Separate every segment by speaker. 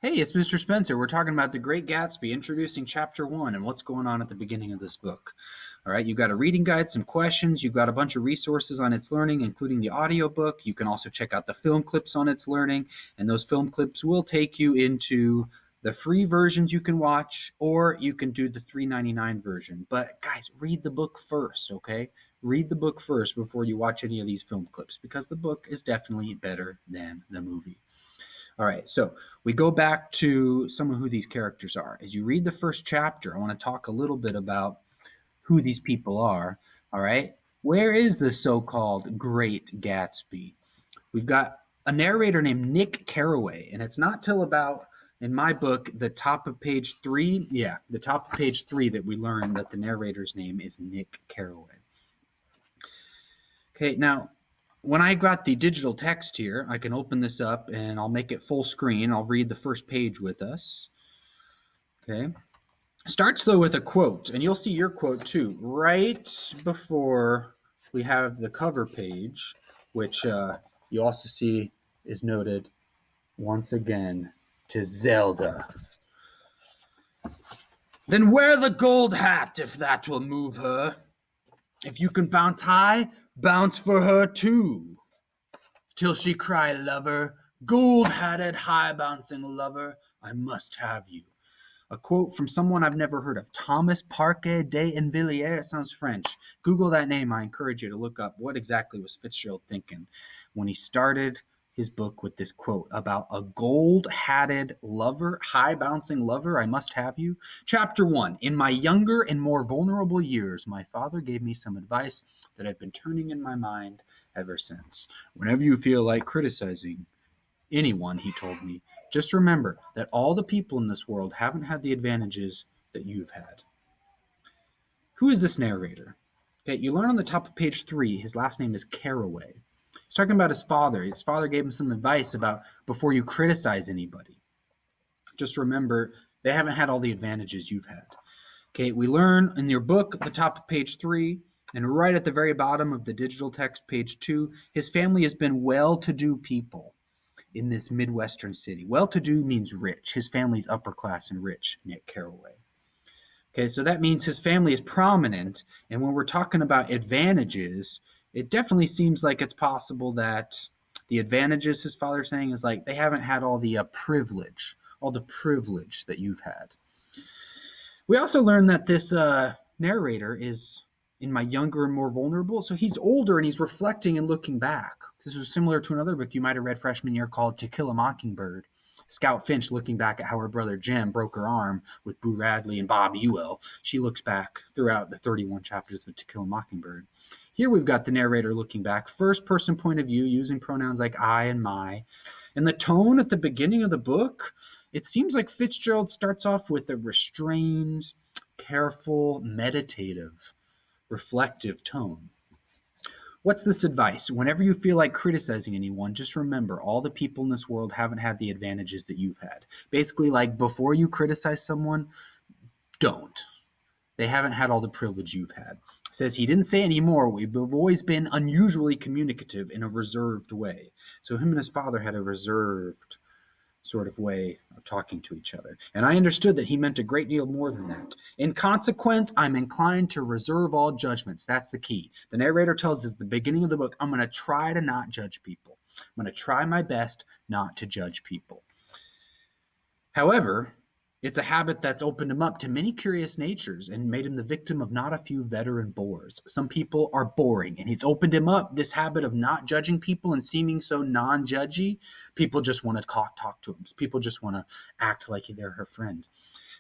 Speaker 1: Hey, it's Mr. Spencer. We're talking about The Great Gatsby, introducing chapter one and what's going on at the beginning of this book. All right, you've got a reading guide, some questions, you've got a bunch of resources on its learning, including the audiobook. You can also check out the film clips on its learning, and those film clips will take you into the free versions you can watch, or you can do the $3.99 version. But guys, read the book first, okay? Read the book first before you watch any of these film clips, because the book is definitely better than the movie. All right, so we go back to some of who these characters are. As you read the first chapter, I want to talk a little bit about who these people are. All right, where is the so-called Great Gatsby? We've got a narrator named Nick Carraway, and it's not till about, in my book, the top of page 3. Yeah, the top of page 3 that we learn that the narrator's name is Nick Carraway. Okay, now when I got the digital text here, I can open this up and I'll make it full screen. I'll read the first page with us. Okay. Starts though with a quote, and you'll see your quote too, right before we have the cover page, which you also see is noted once again to Zelda. Then wear the gold hat if that will move her. If you can bounce high, bounce for her too. Till she cry, lover, gold-hatted, high-bouncing lover, I must have you. A quote from someone I've never heard of, Thomas Parquet de Invilliers. It sounds French. Google that name. I encourage you to look up what exactly was Fitzgerald thinking when he started his book with this quote about a gold-hatted lover, high-bouncing lover, I must have you. Chapter 1. In my younger and more vulnerable years, my father gave me some advice that I've been turning in my mind ever since. Whenever you feel like criticizing anyone, he told me, just remember that all the people in this world haven't had the advantages that you've had. Who is this narrator? Okay, you learn on the top of page 3, his last name is Carraway. He's talking about his father. His father gave him some advice about before you criticize anybody. Just remember, they haven't had all the advantages you've had. Okay, we learn in your book at the top of page 3, and right at the very bottom of the digital text, page 2, his family has been well-to-do people in this Midwestern city. Well-to-do means rich. His family's upper class and rich, Nick Carraway. Okay, so that means his family is prominent, and when we're talking about advantages, it definitely seems like it's possible that the advantages his father's saying is like they haven't had all the privilege that you've had. We also learn that this narrator is in my younger and more vulnerable. So he's older and he's reflecting and looking back. This is similar to another book you might have read freshman year called To Kill a Mockingbird. Scout Finch looking back at how her brother Jem broke her arm with Boo Radley and Bob Ewell. She looks back throughout the 31 chapters of To Kill a Mockingbird. Here we've got the narrator looking back, first person point of view, using pronouns like I and my. And the tone at the beginning of the book, it seems like Fitzgerald starts off with a restrained, careful, meditative, reflective tone. What's this advice? Whenever you feel like criticizing anyone, just remember all the people in this world haven't had the advantages that you've had. Basically, like before you criticize someone, don't. They haven't had all the privilege you've had. It says he didn't say anymore. We've always been unusually communicative in a reserved way. So him and his father had a reserved sort of way of talking to each other. And I understood that he meant a great deal more than that. In consequence, I'm inclined to reserve all judgments. That's the key. The narrator tells us at the beginning of the book, I'm going to try to not judge people. I'm going to try my best not to judge people. However, it's a habit that's opened him up to many curious natures and made him the victim of not a few veteran bores. Some people are boring, and it's opened him up, this habit of not judging people and seeming so non-judgy. People just want to talk to him. People just want to act like they're her friend.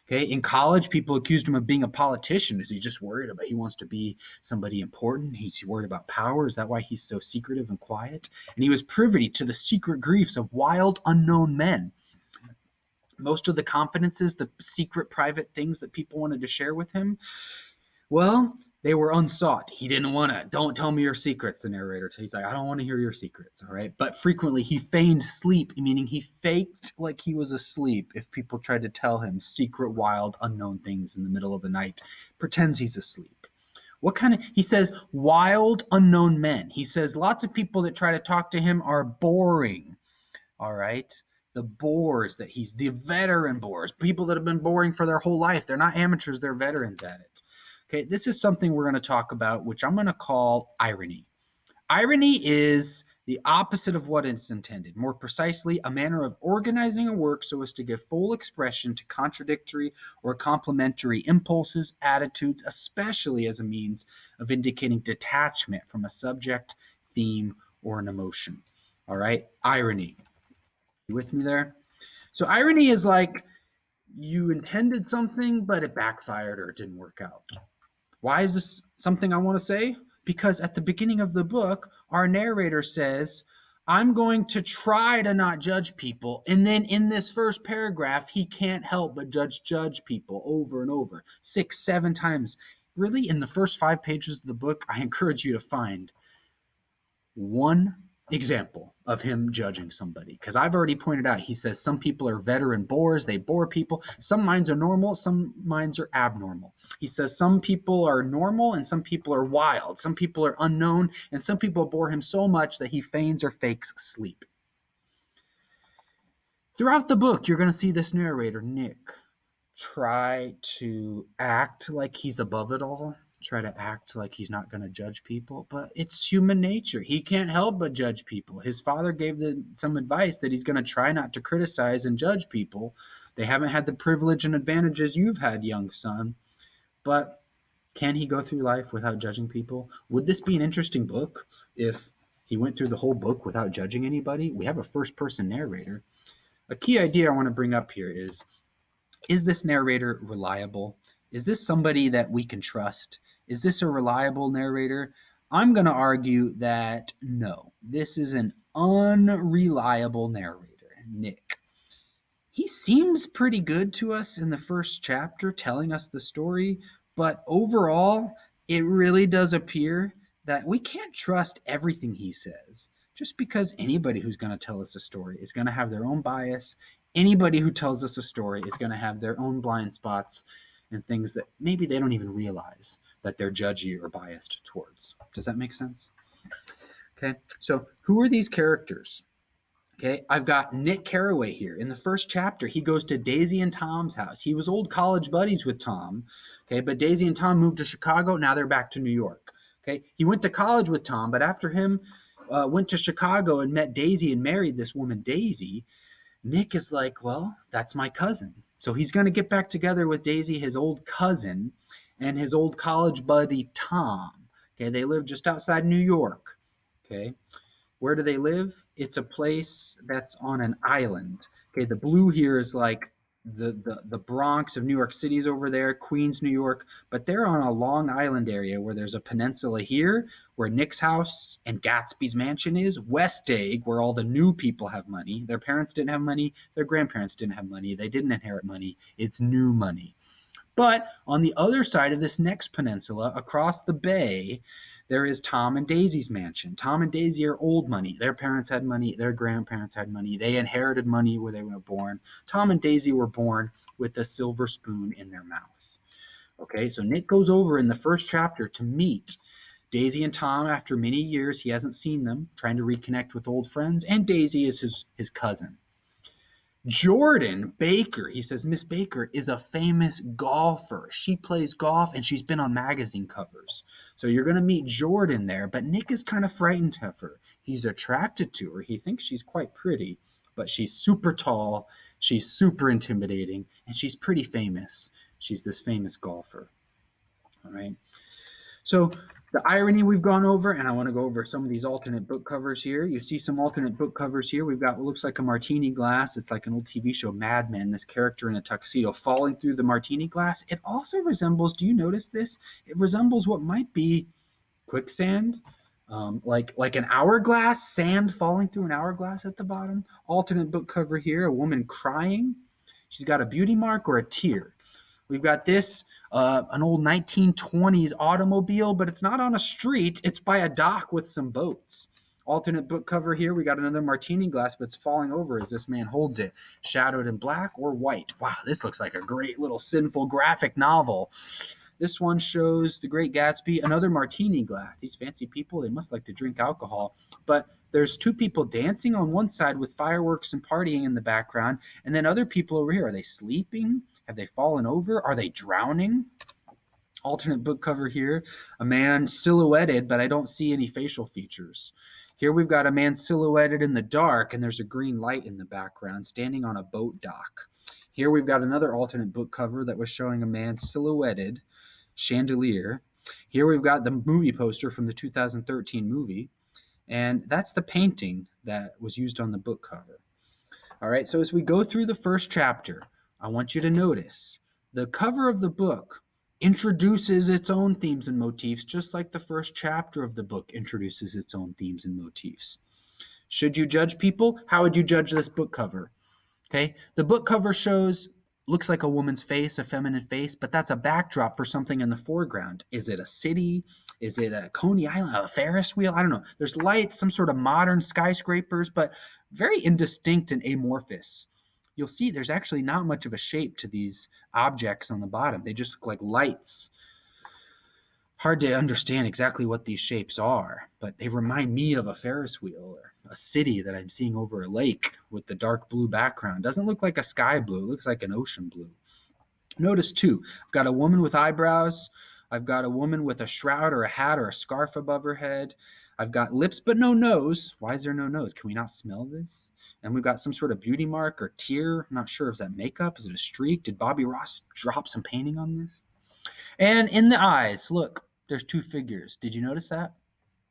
Speaker 1: Okay, in college, people accused him of being a politician. Is he just worried about, he wants to be somebody important? He's worried about power. Is that why he's so secretive and quiet? And he was privy to the secret griefs of wild, unknown men. Most of the confidences, the secret private things that people wanted to share with him, well, they were unsought. He didn't want to. Don't tell me your secrets, the narrator. He's like, I don't want to hear your secrets, all right? But frequently he feigned sleep, meaning he faked like he was asleep if people tried to tell him secret, wild, unknown things in the middle of the night. Pretends he's asleep. He says, wild, unknown men. He says lots of people that try to talk to him are boring, all right? the bores that he's the veteran bores, people that have been boring for their whole life. They're not amateurs, they're veterans at it. Okay, this is something we're going to talk about, which I'm going to call irony. Irony is the opposite of what is intended. More precisely, a manner of organizing a work so as to give full expression to contradictory or complementary impulses, attitudes, especially as a means of indicating detachment from a subject, theme, or an emotion. All right, irony. You with me there? So, irony is like you intended something, but it backfired or it didn't work out. Why is this something I want to say? Because at the beginning of the book, our narrator says, I'm going to try to not judge people. And then in this first paragraph, he can't help but judge people over and over, 6, 7 times. Really, in the first 5 pages of the book, I encourage you to find one example of him judging somebody, because I've already pointed out, he says some people are veteran bores, they bore people. Some minds are normal, some minds are abnormal. He says some people are normal and some people are wild, some people are unknown, and some people bore him so much that he feigns or fakes sleep. Throughout the book, you're going to see this narrator, Nick, try to act like he's above it all, try to act like he's not going to judge people, but it's human nature. He can't help but judge people. His father gave some advice that he's going to try not to criticize and judge people. They haven't had the privilege and advantages you've had, young son, but can he go through life without judging people? Would this be an interesting book if he went through the whole book without judging anybody? We have a first-person narrator. A key idea I want to bring up here is this narrator reliable? Is this somebody that we can trust? Is this a reliable narrator? I'm going to argue that no, this is an unreliable narrator, Nick. He seems pretty good to us in the first chapter, telling us the story, but overall, it really does appear that we can't trust everything he says. Just because anybody who's going to tell us a story is going to have their own bias, anybody who tells us a story is going to have their own blind spots and things that maybe they don't even realize that they're judgy or biased towards. Does that make sense? Okay, so who are these characters? Okay, I've got Nick Carraway here. In the first chapter, he goes to Daisy and Tom's house. He was old college buddies with Tom, okay, but Daisy and Tom moved to Chicago. Now they're back to New York. Okay, he went to college with Tom, but after him went to Chicago and met Daisy and married this woman, Daisy, Nick is like, well, that's my cousin. So he's going to get back together with Daisy, his old cousin, and his old college buddy, Tom. Okay, they live just outside New York. Okay, where do they live? It's a place that's on an island. Okay, the blue here is like the Bronx of New York City's over there, Queens, New York, but they're on a Long Island area where there's a peninsula here where Nick's house and Gatsby's mansion is, West Egg, where all the new people have money. Their parents didn't have money, their grandparents didn't have money, they didn't inherit money. It's new money. But on the other side of this next peninsula, across the bay, there is Tom and Daisy's mansion. Tom and Daisy are old money. Their parents had money. Their grandparents had money. They inherited money where they were born. Tom and Daisy were born with a silver spoon in their mouth. Okay, so Nick goes over in the first chapter to meet Daisy and Tom after many years. He hasn't seen them, trying to reconnect with old friends, and Daisy is his cousin. Jordan Baker, he says, Miss Baker is a famous golfer. She plays golf and she's been on magazine covers. So you're going to meet Jordan there, but Nick is kind of frightened of her. He's attracted to her. He thinks she's quite pretty, but she's super tall. She's super intimidating, and she's pretty famous. She's this famous golfer. All right. So the irony we've gone over, and I want to go over some of these alternate book covers here. You see some alternate book covers here. We've got what looks like a martini glass. It's like an old TV show, Mad Men, this character in a tuxedo falling through the martini glass. It also resembles, do you notice this? It resembles what might be quicksand, like an hourglass, sand falling through an hourglass at the bottom. Alternate book cover here, a woman crying. She's got a beauty mark or a tear. We've got this, an old 1920s automobile, but it's not on a street. It's by a dock with some boats. Alternate book cover here. We got another martini glass, but it's falling over as this man holds it, shadowed in black or white. Wow, this looks like a great little sinful graphic novel. This one shows The Great Gatsby, another martini glass. These fancy people, they must like to drink alcohol. But there's two people dancing on one side with fireworks and partying in the background, and then other people over here. Are they sleeping? Have they fallen over? Are they drowning? Alternate book cover here, a man silhouetted, but I don't see any facial features. Here we've got a man silhouetted in the dark, and there's a green light in the background standing on a boat dock. Here we've got another alternate book cover that was showing a man silhouetted, chandelier. Here we've got the movie poster from the 2013 movie, and that's the painting that was used on the book cover. All right, so as we go through the first chapter, I want you to notice the cover of the book introduces its own themes and motifs, just like the first chapter of the book introduces its own themes and motifs. Should you judge people? How would you judge this book cover? Okay, the book cover looks like a woman's face, a feminine face, but that's a backdrop for something in the foreground. Is it a city? Is it a Coney Island, a Ferris wheel? I don't know. There's lights, some sort of modern skyscrapers, but very indistinct and amorphous. You'll see there's actually not much of a shape to these objects on the bottom. They just look like lights. Hard to understand exactly what these shapes are, but they remind me of a Ferris wheel or a city that I'm seeing over a lake with the dark blue background. Doesn't look like a sky blue. It looks like an ocean blue. Notice, too, I've got a woman with eyebrows. I've got a woman with a shroud or a hat or a scarf above her head. I've got lips but no nose. Why is there no nose? Can we not smell this? And we've got some sort of beauty mark or tear. I'm not sure. Is that makeup? Is it a streak? Did Bobby Ross drop some painting on this? And in the eyes, look, there's two figures. Did you notice that?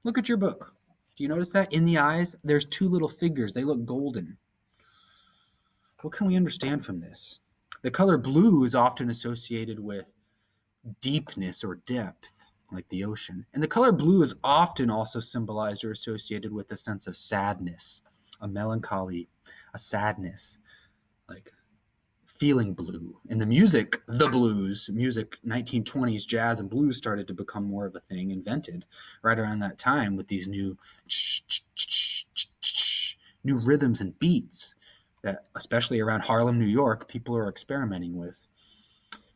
Speaker 1: Look at your book. Do you notice that? In the eyes, there's two little figures. They look golden. What can we understand from this? The color blue is often associated with deepness or depth, like the ocean. And the color blue is often also symbolized or associated with a sense of sadness, a melancholy, a sadness, like feeling blue. In the music, the blues, music, 1920s jazz and blues started to become more of a thing, invented right around that time with these new rhythms and beats that, especially around Harlem, New York, people are experimenting with.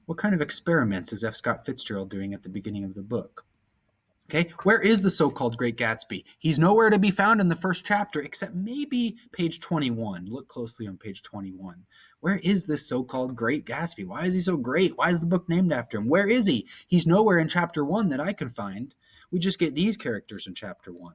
Speaker 1: What kind of experiments is F. Scott Fitzgerald doing at the beginning of the book? Okay, where is the so-called Great Gatsby? He's nowhere to be found in the first chapter, except maybe page 21. Look closely on page 21. Where is this so-called Great Gatsby? Why is he so great? Why is the book named after him? Where is he? He's nowhere in chapter 1 that I can find. We just get these characters in chapter 1.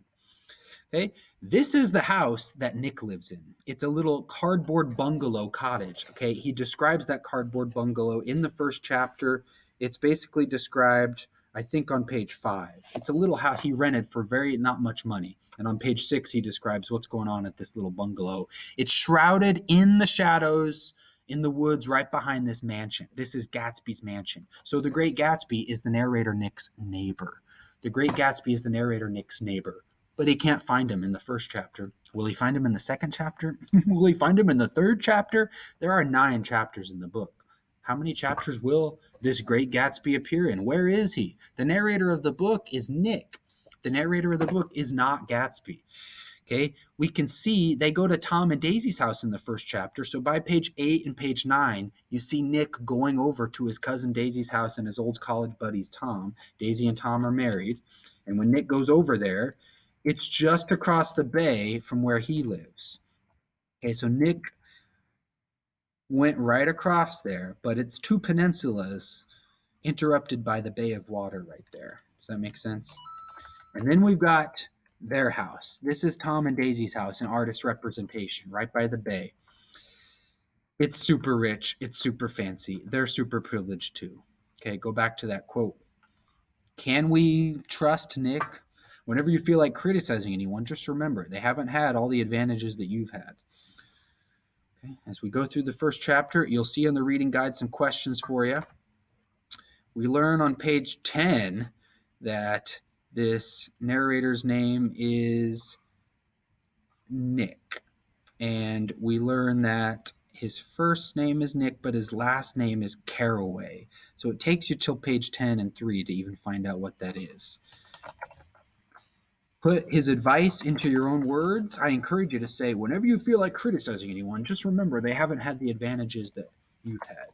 Speaker 1: Okay, this is the house that Nick lives in. It's a little cardboard bungalow cottage. Okay, he describes that cardboard bungalow in the first chapter. It's basically described, I think, on page 5. It's a little house he rented for not much money. And on page 6, he describes what's going on at this little bungalow. It's shrouded in the shadows in the woods right behind this mansion. This is Gatsby's mansion. So the Great Gatsby is the narrator Nick's neighbor. The Great Gatsby is the narrator Nick's neighbor. But he can't find him in the first chapter. Will he find him in the second chapter? Will he find him in the third chapter? There are 9 chapters in the book. How many chapters will this Great Gatsby appear in? Where is he? The narrator of the book is Nick. The narrator of the book is not Gatsby. Okay, we can see they go to Tom and Daisy's house in the first chapter. So by page 8 and page 9, you see Nick going over to his cousin Daisy's house and his old college buddies Tom. Daisy and Tom are married. And when Nick goes over there, it's just across the bay from where he lives. Okay, so Nick went right across there, but it's 2 peninsulas interrupted by the bay of water right there. Does that make sense? And then we've got their house. This is Tom and Daisy's house, an artist representation right by the bay. It's super rich. It's super fancy. They're super privileged too. Okay, go back to that quote. Can we trust Nick? Whenever you feel like criticizing anyone, just remember, they haven't had all the advantages that you've had. Okay. As we go through the first chapter, you'll see on the reading guide some questions for you. We learn on page 10 that this narrator's name is Nick. And we learn that his first name is Nick, but his last name is Caraway. So it takes you till page 10 and 3 to even find out what that is. Put his advice into your own words. I encourage you to say, whenever you feel like criticizing anyone, just remember they haven't had the advantages that you've had.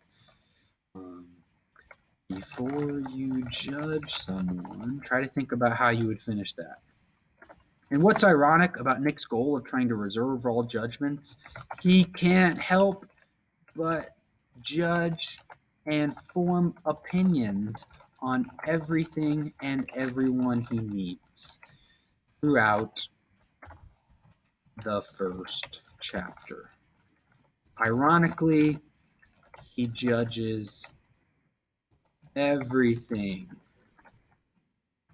Speaker 1: Before you judge someone, try to think about how you would finish that. And what's ironic about Nick's goal of trying to reserve all judgments, he can't help but judge and form opinions on everything and everyone he meets throughout the first chapter. Ironically, he judges everything.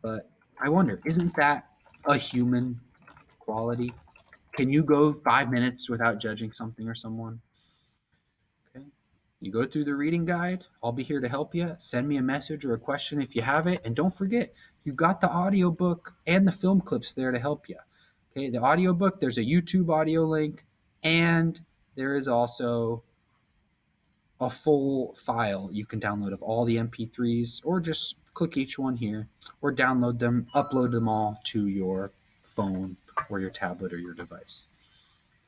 Speaker 1: But I wonder, isn't that a human quality? Can you go 5 minutes without judging something or someone? Okay. You go through the reading guide. I'll be here to help you. Send me a message or a question if you have it. And don't forget, you've got the audiobook and the film clips there to help you. Okay, the audiobook, there's a YouTube audio link, and there is also a full file you can download of all the MP3s, or just click each one here, or download them, upload them all to your phone or your tablet or your device.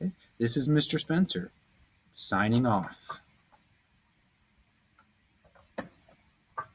Speaker 1: Okay? This is Mr. Spencer signing off.